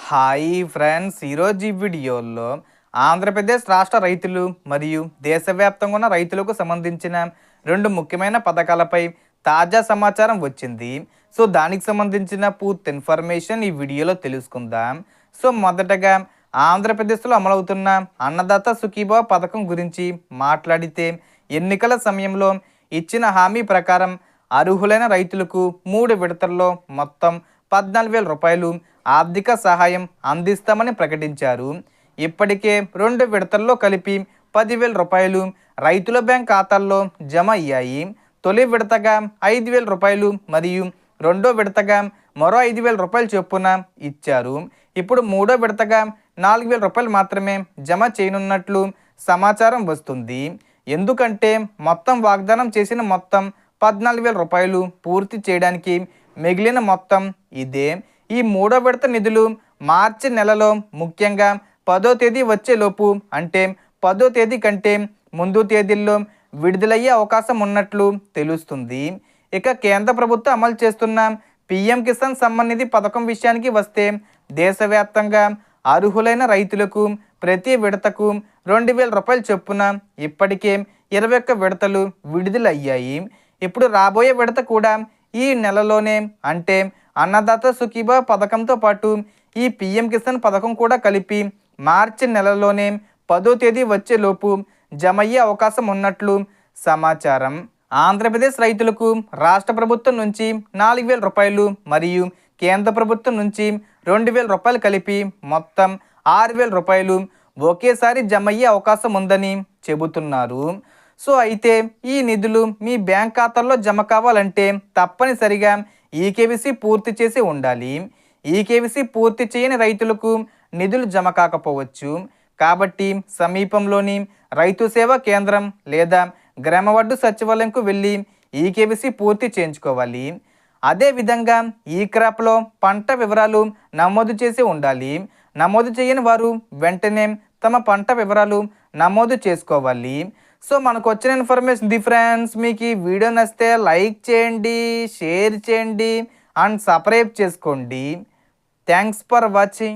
Hi friends, ఈరోజు ఈ వీడియోలో ఆంధ్రప్రదేశ్ రాష్ట్ర రైతులు మరియు దేశవ్యాప్తంగా ఉన్న రైతులకు సంబంధించిన రెండు ముఖ్యమైన పథకాలపై తాజా సమాచారం వచ్చింది. సో దానికి సంబంధించిన పూర్తి ఇన్ఫర్మేషన్ ఈ వీడియోలో తెలుసుకుందాం. సో మొదటగా ఆంధ్రప్రదేశ్లో అమలవుతున్న అన్నదాత సుఖీభావ పథకం గురించి మాట్లాడితే, ఎన్నికల సమయంలో ఇచ్చిన హామీ ప్రకారం అర్హులైన రైతులకు 3 విడతల్లో మొత్తం 14,000 రూపాయలు ఆర్థిక సహాయం అందిస్తామని ప్రకటించారు. ఇప్పటికే 2 విడతల్లో కలిపి 10,000 రూపాయలు రైతుల బ్యాంక్ ఖాతాల్లో జమ అయ్యాయి. తొలి విడతగా 5,000 రూపాయలు మరియు రెండో విడతగా మరో 5,000 రూపాయలు చొప్పున ఇచ్చారు. ఇప్పుడు మూడో విడతగా 4,000 రూపాయలు మాత్రమే జమ చేయనున్నట్లు సమాచారం వస్తుంది. ఎందుకంటే మొత్తం వాగ్దానం చేసిన మొత్తం 14,000 రూపాయలు పూర్తి చేయడానికి మిగిలిన మొత్తం ఇదే. ఈ మూడో విడత నిధులు మార్చి నెలలో, ముఖ్యంగా 10వ తేదీ వచ్చేలోపు, అంటే 10వ తేదీ కంటే ముందు తేదీల్లో విడుదలయ్యే అవకాశం ఉన్నట్లు తెలుస్తుంది. ఇక కేంద్ర ప్రభుత్వం అమలు చేస్తున్న పీఎం కిసాన్ సమ్మాన్ నిధి పథకం విషయానికి వస్తే, దేశవ్యాప్తంగా అర్హులైన రైతులకు ప్రతి విడతకు 2,000 రూపాయల చొప్పున ఇప్పటికే 21 విడతలు విడుదలయ్యాయి. ఇప్పుడు రాబోయే విడత కూడా ఈ నెలలోనే, అంటే అన్నదాత సుఖీభావ పథకంతో పాటు ఈ పీఎం కిసాన్ పథకం కూడా కలిపి మార్చి నెలలోనే 10వ తేదీ వచ్చేలోపు జమయ్యే అవకాశం ఉన్నట్లు సమాచారం. ఆంధ్రప్రదేశ్ రైతులకు రాష్ట్ర ప్రభుత్వం నుంచి 4,000 రూపాయలు మరియు కేంద్ర ప్రభుత్వం నుంచి 2,000 రూపాయలు కలిపి మొత్తం 6,000 రూపాయలు ఒకేసారి జమయ్యే అవకాశం ఉందని చెబుతున్నారు. సో అయితే ఈ నిధులు మీ బ్యాంక్ ఖాతాల్లో జమ కావాలంటే తప్పనిసరిగా ఈకేవీసీ పూర్తి చేసి ఉండాలి. ఈకేవీసీ పూర్తి చేయని రైతులకు నిధులు జమ కాకపోవచ్చు. కాబట్టి సమీపంలోని రైతు సేవా కేంద్రం లేదా గ్రామవడ్డు సచివాలయంకు వెళ్ళి ఈకేవీసీ పూర్తి చేయించుకోవాలి. అదేవిధంగా ఈ క్రాప్లో పంట వివరాలు నమోదు చేసి ఉండాలి. నమోదు చేయని వారు వెంటనే తమ పంట వివరాలు నమోదు చేసుకోవాలి. సో మనకు వచ్చిన ఇన్ఫర్మేషన్ ఫ్రెండ్స్, మీకు ఈ వీడియో నచ్చితే లైక్ చేయండి, షేర్ చేయండి అండ్ సబ్స్క్రైబ్ చేసుకోండి. Thanks for watching.